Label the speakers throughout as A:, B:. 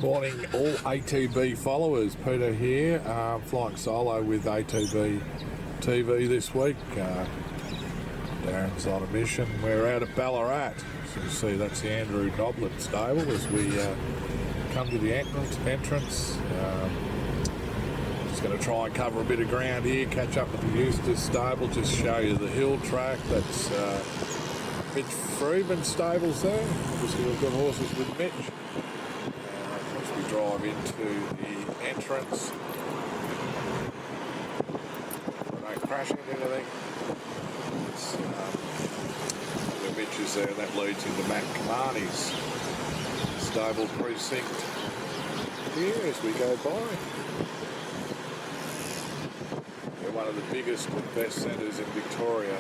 A: Morning all ATB followers, Peter here, flying solo with ATB TV this week. Darren's on a mission. We're out at Ballarat, so you see that's the Andrew Noblet stable as we come to the entrance. Just going to try and cover a bit of ground here, catch up with the Eustace stable, just show you the hill track. That's Mitch Freeman's stables there. Obviously we've got horses with Mitch. As we drive into the entrance, don't crash into anything. Where Mitch is there, that leads into Matt Kamani's stable precinct here as we go by. We're one of the biggest and best centres in Victoria.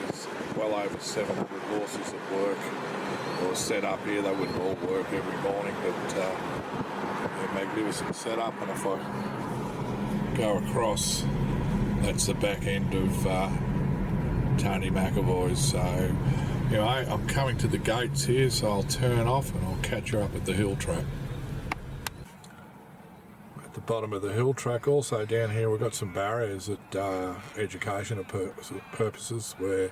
A: There's well over 700 horses that work or set up here. They wouldn't all work every morning, but a magnificent setup. And if I go across, that's the back end of Tony McAvoy's. So, you know, I'm coming to the gates here, so I'll turn off and I'll catch her up at the hill track. At the bottom of the hill track, also down here, we've got some barriers at educational purposes where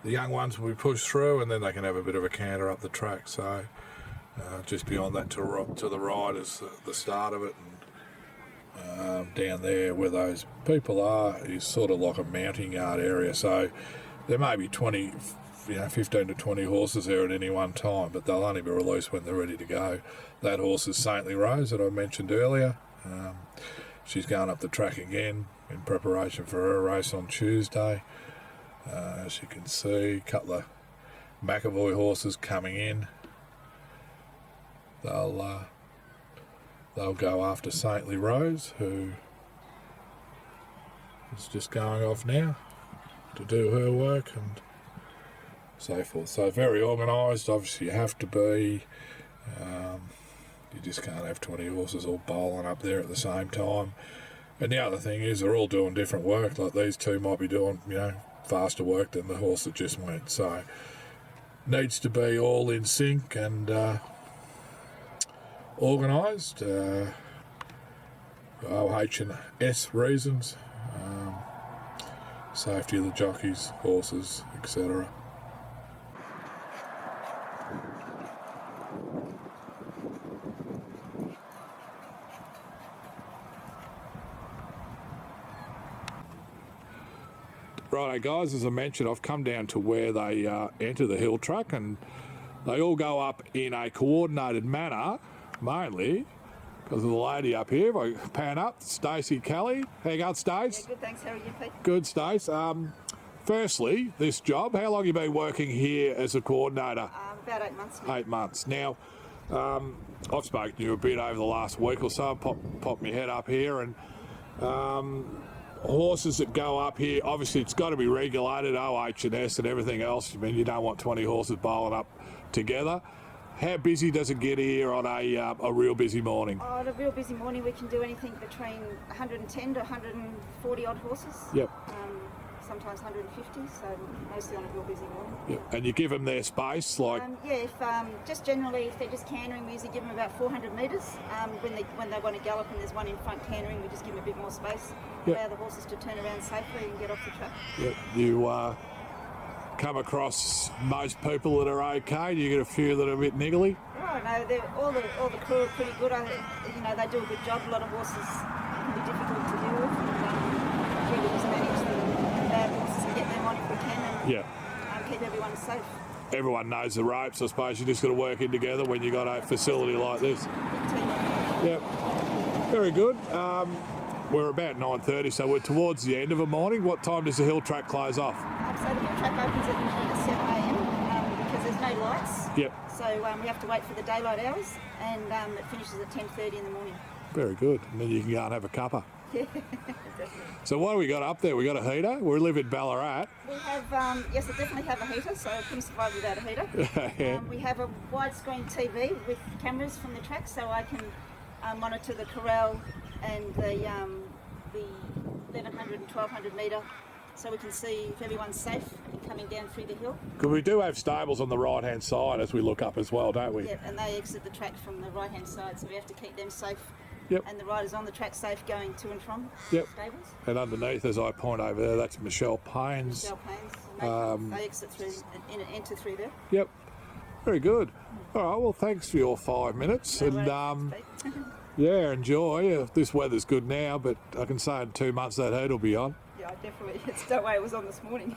A: the young ones will be pushed through and then they can have a bit of a canter up the track. So just beyond that to the right is the start of it, and down there where those people are is sort of like a mounting yard area. So there may be 15 to 20 horses there at any one time, but they'll only be released when they're ready to go. That horse is Saintly Rose that I mentioned earlier. She's going up the track again in preparation for her race on Tuesday. As you can see, a couple of McAvoy horses coming in. They'll go after Saintly Rose, who is just going off now to do her work and so forth. So very organised. Obviously you have to be. You just can't have 20 horses all bowling up there at the same time. And the other thing is they're all doing different work. Like these two might be doing, faster work than the horse that just went. So needs to be all in sync and organised. OH&S reasons, safety of the jockeys, horses, etc. Righto guys, as I mentioned, I've come down to where they enter the hill track, and they all go up in a coordinated manner, mainly because of the lady up here. If I pan up, Stacey Kelly. How you going, Stace?
B: Yeah, good, thanks. How are you, Pete?
A: Good, Stace. Firstly, this job, how long have you been working here as a coordinator?
B: About 8 months now.
A: 8 months. Now, I've spoken to you a bit over the last week or so. I've popped my head up here, and horses that go up here, obviously it's got to be regulated, OH&S and everything else. I mean, you don't want 20 horses bowling up together. How busy does it get here on a real busy morning?
B: On a real busy morning, we can do anything between 110 to 140 odd horses.
A: Yep.
B: Sometimes 150, so mostly on a real busy morning.
A: Yep. And you give them their space, like?
B: If just generally, if they're just cantering, we usually give them about 400 metres. When they want to gallop and there's one in front cantering, we just give them a bit more space.
A: Yep.
B: Allow the horses to turn around safely and get off the track.
A: Yep. You come across most people that are okay. Do you get a few that are a bit niggly?
B: Oh no, all the crew are pretty good. They do a good job. A lot of horses can be difficult to deal with. And, we just manage the bad horses and get them on if we can, and keep everyone safe.
A: Everyone knows the ropes. I suppose you just got to work in together when you got a facility like this. Yep. Very good. We're about 9:30, so we're towards the end of the morning. What time does the hill track close off?
B: So the hill track opens at 7 a.m. Because there's no lights.
A: Yep.
B: So we have to wait for the daylight hours, and it finishes at 10:30 in the morning.
A: Very good. And then you can go and have a cuppa.
B: Yeah, definitely.
A: So what do we got up there? We got a heater. We live in Ballarat.
B: We have, yes, I definitely have a heater, so I couldn't survive without a heater.
A: Yeah.
B: We have a widescreen TV with cameras from the track, so I can monitor the corral and the 1100 and 1200 metre so we can see if everyone's safe coming down through the hill.
A: Because we do have stables on the right-hand side as we look up as well, don't we?
B: Yep, and they exit the track from the right-hand side, so we have to keep them safe.
A: Yep.
B: And the riders on the track safe going to and from
A: Yep.
B: stables.
A: And underneath, as I point over there, that's Michelle Payne's.
B: Michelle Payne's. They exit through and enter through there.
A: Yep. Very good. All right, well, thanks for your 5 minutes.
B: No
A: and
B: worries,
A: yeah, enjoy. This weather's good now, but I can say in 2 months that heat will be on.
B: Yeah, definitely. Don't worry, it was on this morning.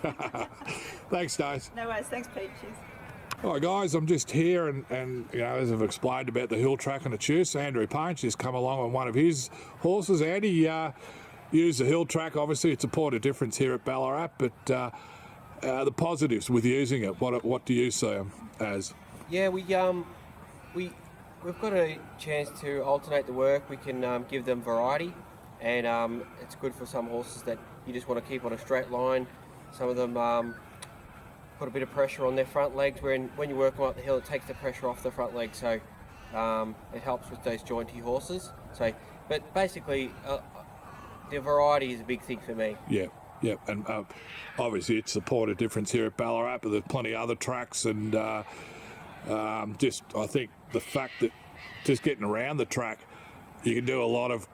A: Thanks, Stace.
B: No worries. Thanks, Pete. Cheers.
A: All right, guys, I'm just here, and you know, as I've explained about the hill track and the choose, Andrew Payne's just come along on one of his horses. Andy used the hill track. Obviously, it's a point of difference here at Ballarat, but the positives with using it, what do you see them as?
C: Yeah, we've got a chance to alternate the work. We can give them variety, and it's good for some horses that you just want to keep on a straight line. Some of them put a bit of pressure on their front legs. When you work them up the hill, it takes the pressure off the front legs, so it helps with those jointy horses. So, but basically, the variety is a big thing for me.
A: Yeah. Yeah, and obviously it's a point of difference here at Ballarat, but there's plenty of other tracks, and just I think the fact that just getting around the track, you can do a lot of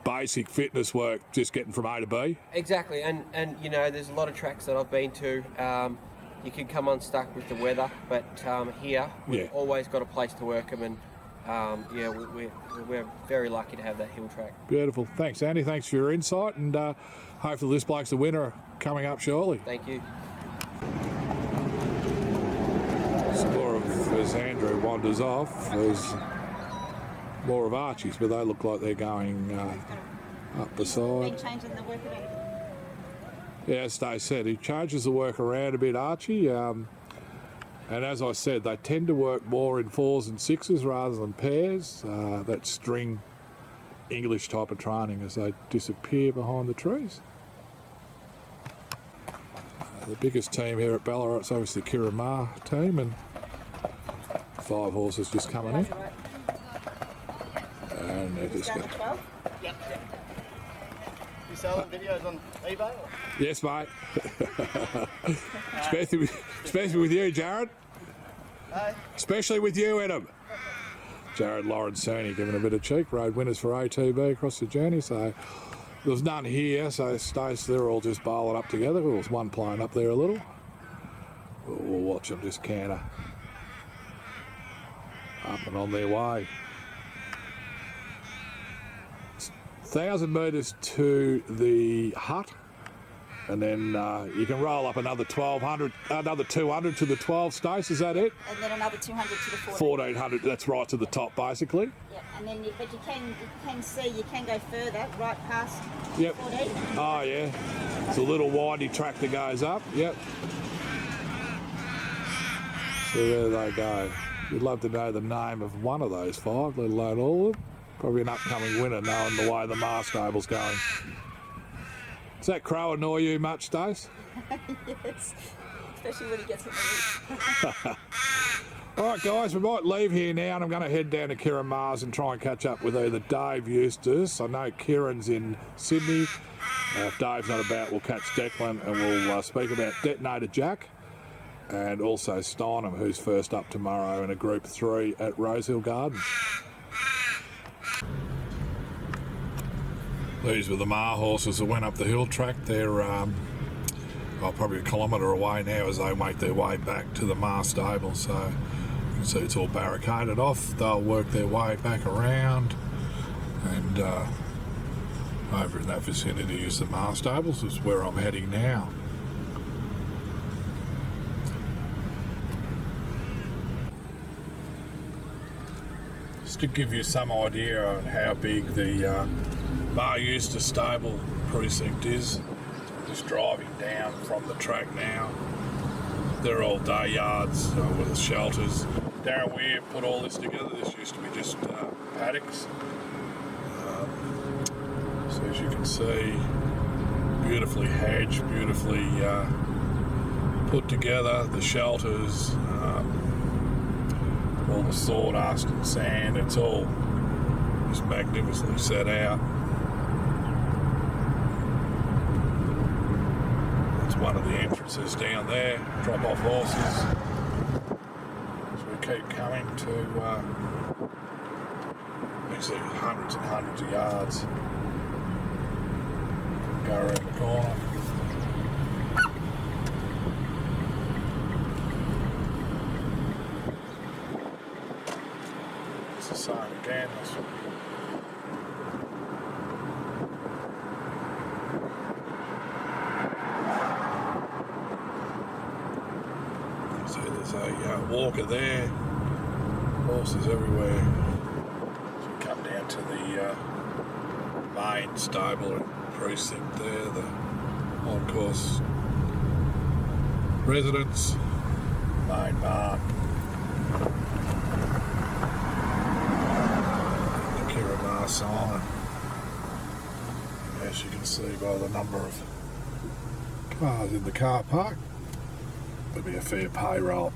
A: basic fitness work just getting from A to B.
C: Exactly, and you know, there's a lot of tracks that I've been to. You can come unstuck with the weather, but here we've always got a place to work them, and yeah, we're very lucky to have that hill track.
A: Beautiful. Thanks, Andy. Thanks for your insight, and hopefully this bloke's the winner coming up shortly.
C: Thank you.
A: Some more of, as Andrew wanders off, there's more of Archie's, but they look like they're going up the side.
B: Big change in the work around.
A: Yeah, as Dave said, he changes the work around a bit, Archie. And as I said, they tend to work more in 4s and 6s rather than pairs. That string English type of training as they disappear behind the trees. The biggest team here at Ballarat is obviously the Kira Ma team, and 5 horses just coming in. And they're just going.
D: Yep. You selling videos on eBay? Or?
A: Yes, mate. especially with you, Jared.
D: No.
A: Especially with you, Adam. Jared Lawrence-Sony giving a bit of cheek. Road winners for ATB across the journey. So there's none here. So Stace, they're all just bowling up together. There was one playing up there a little. We'll watch them just canter up and on their way. 1,000 metres to the hut, and then you can roll up another 1,200, another 200 to the 12 Stace. Is that it?
B: And then another 200 to the
A: 1,400. That's right to the top, basically.
B: Yep. And then, but you can see you can go further right past.
A: Yep.
B: 14.
A: Oh yeah. It's a little windy track that goes up. Yep. So there they go. You'd love to know the name of one of those 5, let alone all of them. Probably an upcoming winner, knowing the way the Mar stable's going. Does that crow annoy you much, Stace?
B: Yes, especially when he gets in the loop.
A: All right, guys, we might leave here now, and I'm going to head down to Kieran Mars and try and catch up with either Dave Eustace. I know Kieran's in Sydney. If Dave's not about, we'll catch Declan, and we'll speak about Detonator Jack, and also Steinem, who's first up tomorrow in a Group 3 at Rosehill Gardens. These were the Mar horses that went up the hill track. They're probably a kilometre away now as they make their way back to the Mar stable. So you can see it's all barricaded off. They'll work their way back around, and over in that vicinity is the Mar stables, is where I'm heading now. Just to give you some idea on how big the Mar Eustace stable precinct is, just driving down from the track now. They're all day yards with shelters. Darren Weir put all this together. This used to be just paddocks. So as you can see, beautifully hedged, beautifully put together. The shelters, all the sawdust and sand, it's all just magnificently set out. one of the entrances down there, drop off horses. So we keep coming to actually hundreds and hundreds of yards. Go around the corner. It's the same again. So there's a walker there, horses everywhere. So we come down to the main stable and precinct there, the on-course residence, main barn. The Kirramar sign. As you can see by the number of cars in the car park, there'll be a fair payroll.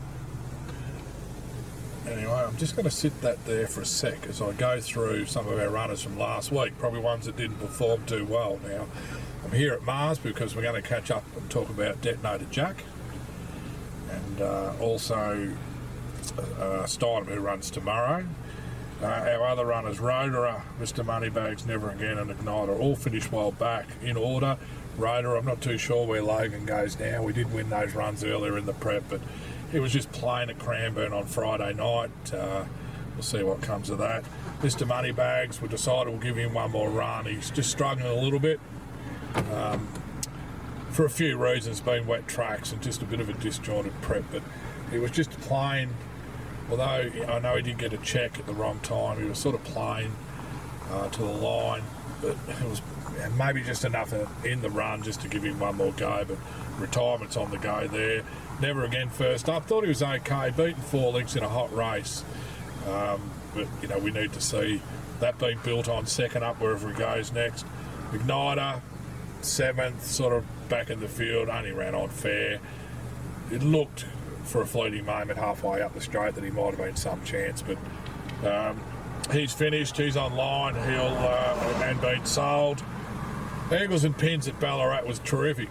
A: Anyway, I'm just going to sit that there for a sec as I go through some of our runners from last week, probably ones that didn't perform too well. Now, I'm here at Mars because we're going to catch up and talk about Detonator Jack, and also Steinem, who runs tomorrow. Our other runners, Roderer, Mr Moneybags, Never Again and Igniter, all finished well back in order. Roderer, I'm not too sure where Logan goes now. We did win those runs earlier in the prep, but he was just playing at Cranbourne on Friday night. We'll see what comes of that. Mr Moneybags, we decided we'll give him one more run. He's just struggling a little bit for a few reasons, being wet tracks and just a bit of a disjointed prep, but he was just playing. Although I know he did get a check at the wrong time, he was sort of playing to the line, but it was maybe just enough in the run just to give him one more go, but retirement's on the go there. Never Again first up, thought he was okay, beaten 4 lengths in a hot race, but you know, we need to see that being built on second up wherever he goes next. Igniter, 7th, sort of back in the field, only ran on fair. It looked for a fleeting moment halfway up the straight that he might have been some chance, but he's finished, he's online, and been sold. Eagles and Pins at Ballarat was terrific.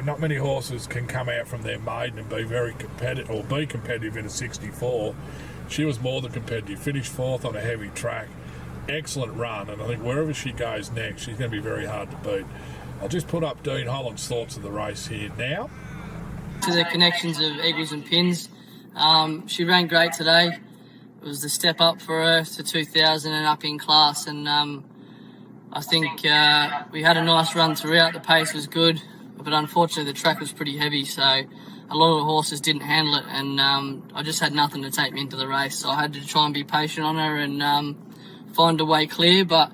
A: Not many horses can come out from their maiden and be very competitive, or be competitive in a 64. She was more than competitive, finished 4th on a heavy track. Excellent run, and I think wherever she goes next, she's going to be very hard to beat. I'll just put up Dean Holland's thoughts of the race here now.
E: To the connections of Eagles and Pins. She ran great today. It was the step up for her to 2000 and up in class, and I think we had a nice run throughout. The pace was good, but unfortunately the track was pretty heavy, so a lot of the horses didn't handle it, and I just had nothing to take me into the race, so I had to try and be patient on her and find a way clear. But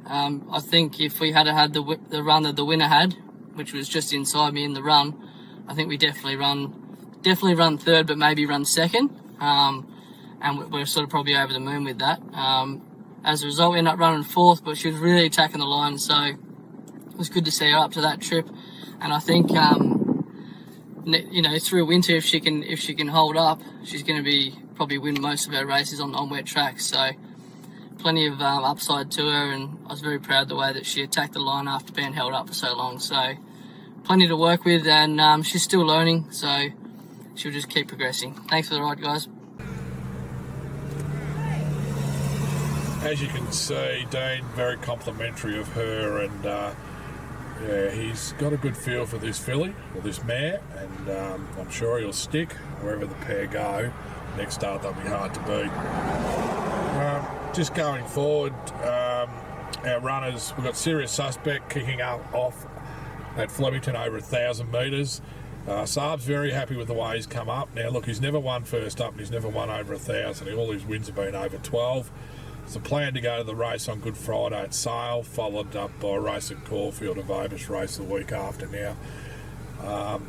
E: I think if we had had the run that the winner had, which was just inside me in the run, I think we definitely run third, but maybe run second, and we're sort of probably over the moon with that. As a result, we ended up running 4th, but she was really attacking the line, so it was good to see her up to that trip. And I think, you know, through winter, if she can hold up, she's going to probably win most of her races on wet tracks. So plenty of upside to her, and I was very proud of the way that she attacked the line after being held up for so long. So plenty to work with, and she's still learning, so she'll just keep progressing. Thanks for the ride, guys.
A: As you can see, Dean, very complimentary of her, and yeah, he's got a good feel for this filly, or this mare, and I'm sure he'll stick wherever the pair go. Next start, they'll be hard to beat. Just going forward, our runners, we've got Serious Suspect kicking off at Flemington over 1,000 metres. Saab's very happy with the way he's come up. Now look, he's never won first up and he's never won over 1,000. All his wins have been over 12. It's a plan to go to the race on Good Friday at Sale, followed up by a race at Caulfield, a Vobis race the week after now.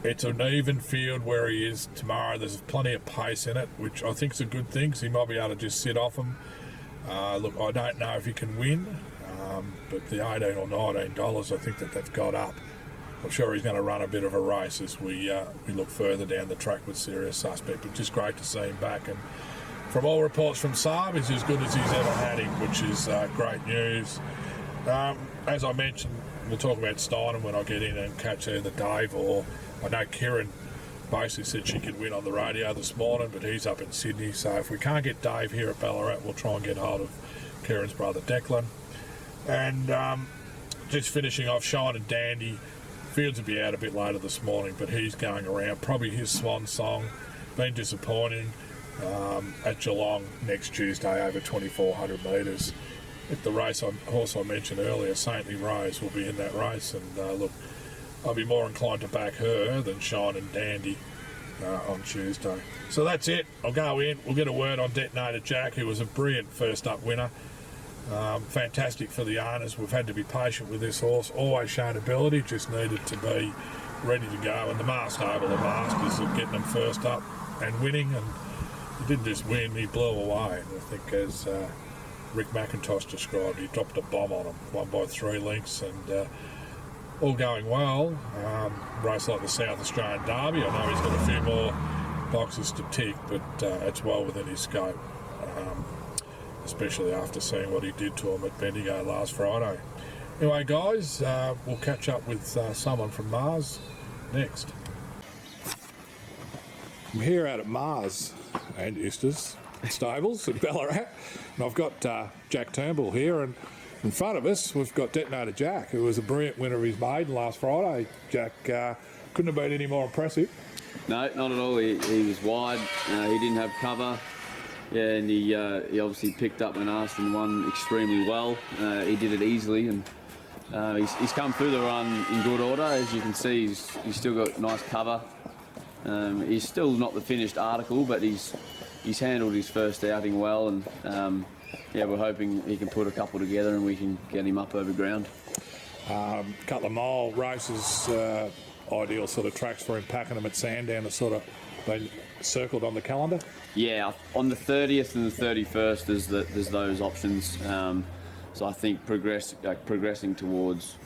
A: It's an even field where he is tomorrow. There's plenty of pace in it, which I think is a good thing, because he might be able to just sit off him. Look, I don't know if he can win, but the $18 or $19, I think that they've got up. I'm sure he's going to run a bit of a race as we look further down the track with Serious Suspect, but just great to see him back. And from all reports from Saab, he's as good as he's ever had him, which is great news. As I mentioned, we'll talk about Steinem when I get in and catch either Dave or I know Kieran basically said she could win on the radio this morning, but he's up in Sydney. So if we can't get Dave here at Ballarat, we'll try and get hold of Kieran's brother Declan. And just finishing off, Shine and Dandy. Fields will be out a bit later this morning, but he's going around. Probably his swan song. Been disappointing at Geelong next Tuesday over 2,400 metres. If the horse I mentioned earlier, Saintly Rose, will be in that race, and look, I'll be more inclined to back her than Shine and Dandy on Tuesday. So that's it. I'll go in. We'll get a word on Detonator Jack, who was a brilliant first up winner. Fantastic for the owners. We've had to be patient with this horse. Always shown ability, just needed to be ready to go. And the Stable, the masters of getting them first up and winning. And he didn't just win, he blew away. And I think as Rick McIntosh described, he dropped a bomb on him, won by 3 lengths, and all going well. Race like the South Australian Derby, I know he's got a few more boxes to tick, but it's well within his scope, especially after seeing what he did to him at Bendigo last Friday. Anyway, guys, we'll catch up with someone from Mars next. I'm here out at Mars and Eustace Stables in Ballarat, and I've got Jack Turnbull here, and in front of us we've got Detonator Jack, who was a brilliant winner of his maiden last Friday. Jack couldn't have been any more impressive.
F: No, not at all. He was wide, he didn't have cover, and he obviously picked up when asked and won extremely well. He did it easily, and he's come through the run in good order. As you can see, he's still got nice cover. He's still not the finished article, but he's handled his first outing well, and we're hoping he can put a couple together and we can get him up over ground.
A: Couple of mile races, ideal sort of tracks for him, packing them at Sandown, have sort of been circled on the calendar.
F: Yeah, on the 30th and the 31st there's those options. So I think progressing towards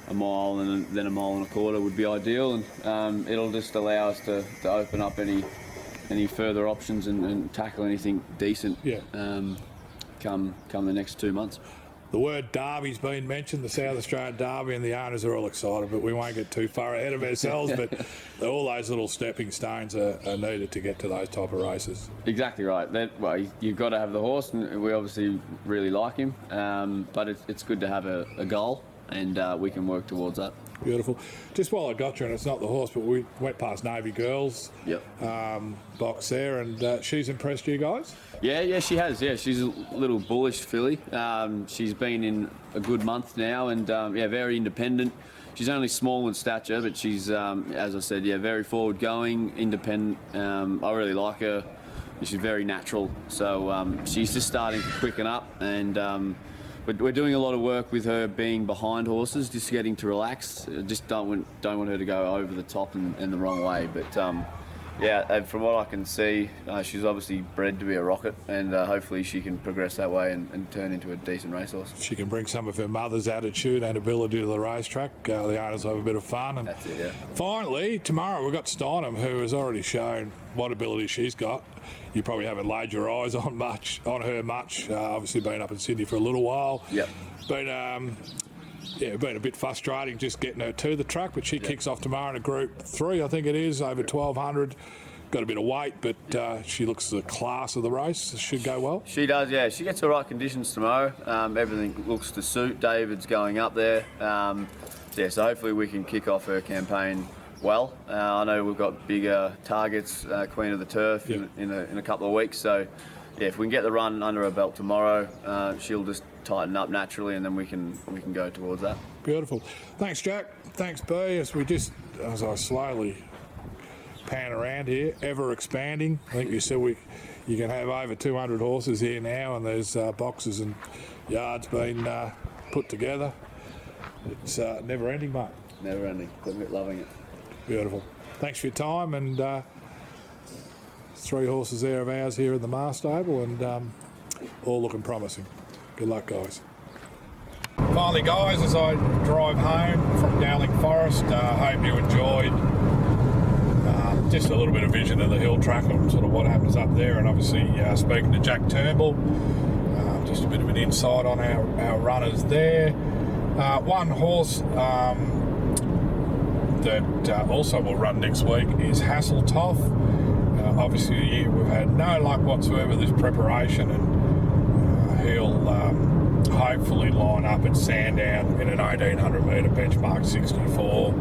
F: a mile and then a mile and a quarter would be ideal, and it'll just allow us to open up any further options and tackle anything decent come the next 2 months.
A: The word derby's been mentioned, the South Australian Derby, and the owners are all excited, but we won't get too far ahead of ourselves. But all those little stepping stones are needed to get to those type of races.
F: Exactly right. You've got to have the horse, and we obviously really like him, but it's good to have a goal, and we can work towards that.
A: Beautiful. Just while I got you, and it's not the horse, but we went past Navy Girls box there, and she's impressed you guys?
F: Yeah, she has. Yeah, she's a little bullish filly. She's been in a good month now, and very independent. She's only small in stature, but she's, as I said, very forward-going, independent. I really like her. She's very natural, so she's just starting to quicken up, and we're doing a lot of work with her being behind horses, just getting to relax. Just don't want her to go over the top and the wrong way. But from what I can see, she's obviously bred to be a rocket, and hopefully she can progress that way and turn into a decent racehorse.
A: She can bring some of her mother's attitude and ability to the racetrack. The owners have a bit of fun. And
F: that's it, yeah.
A: Finally, tomorrow we've got Steinem, who has already shown what ability she's got. You probably haven't laid your eyes on her much. Obviously been up in Sydney for a little while.
F: Yep.
A: Been a bit frustrating just getting her to the track, but she kicks off tomorrow in a Group 3, I think it is, over 1,200. Got a bit of weight, but she looks the class of the race. Should go well. She
F: does, yeah. She gets the right conditions tomorrow. Everything looks to suit. David's going up there. So hopefully we can kick off her campaign well. I know we've got bigger targets, Queen of the Turf, in a couple of weeks. So, if we can get the run under her belt tomorrow, she'll just tighten up naturally, and then we can go towards that.
A: Beautiful. Thanks, Jack. Thanks, B. As I slowly pan around here, ever expanding. I think you said you can have over 200 horses here now, and there's boxes and yards being put together. It's never ending, mate.
F: Never ending. Loving it.
A: Beautiful. Thanks for your time, and 3 horses there of ours here in the Mar Stable, and all looking promising. Good luck, guys. Finally, guys, as I drive home from Dowling Forest, hope you enjoyed just a little bit of vision of the hill track and sort of what happens up there, and obviously speaking to Jack Turnbull, just a bit of an insight on our runners there. One horse that also will run next week is Hasseltoff. Obviously, we've had no luck whatsoever this preparation, and he'll hopefully line up at Sandown in an 1800 metre benchmark 64.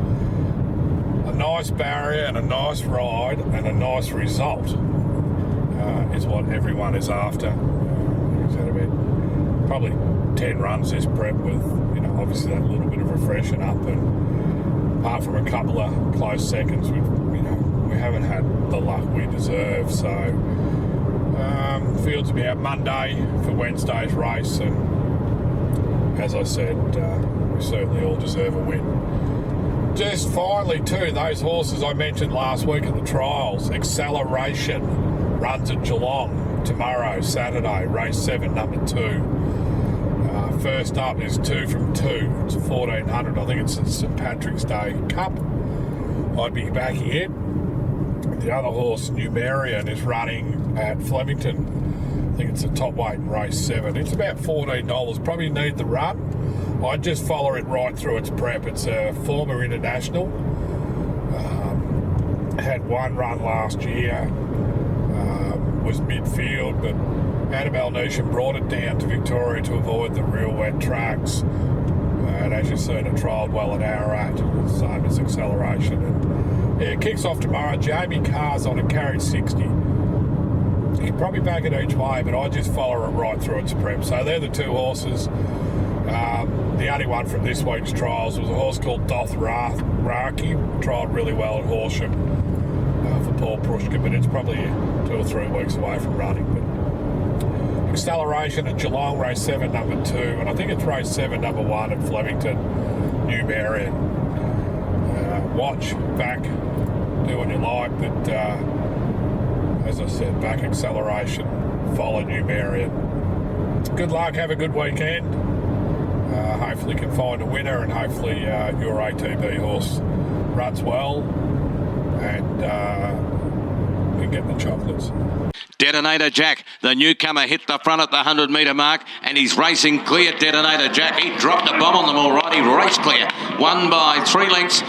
A: A nice barrier and a nice ride and a nice result is what everyone is after. He's had about probably 10 runs this prep with, obviously that little bit of a freshen up, and apart from a couple of close seconds, we haven't had the luck we deserve. So fields will be out Monday for Wednesday's race, and as I said, we certainly all deserve a win. Just finally too, those horses I mentioned last week at the trials, Acceleration runs at Geelong tomorrow, Saturday, race 7, number 2. First up is 2 from 2. It's 1400. I think it's the St Patrick's Day Cup. I'd be backing it. The other horse, Numerian, is running at Flemington. I think it's a top weight in race 7. It's about $14. Probably need the run. I'd just follow it right through its prep. It's a former international. Had one run last year. Was midfield, but Annabelle Nation brought it down to Victoria to avoid the real wet tracks. And as you've seen, it trialled well at Ararat, same as Acceleration. And it kicks off tomorrow. Jamie Carr's on a carry 60. You can probably back it each way, but I just follow it right through its prep. So they're the two horses. The only one from this week's trials was a horse called Dothraki. Trialled really well at Horsham for Paul Prushka, but it's probably 2 or 3 weeks away from running. But Acceleration at Geelong, race 7, number 2, and I think it's race 7, number 1 at Flemington, Numerian. Watch, back, do what you like, but as I said, back Acceleration, follow Numerian. Good luck, have a good weekend. Hopefully can find a winner, and hopefully your ATB horse runs well, and we can get the chocolates.
G: Detonator Jack, the newcomer, hit the front at the 100 metre mark, and he's racing clear. Detonator Jack, he dropped a bomb on them all right. He raced clear, won by 3 lengths.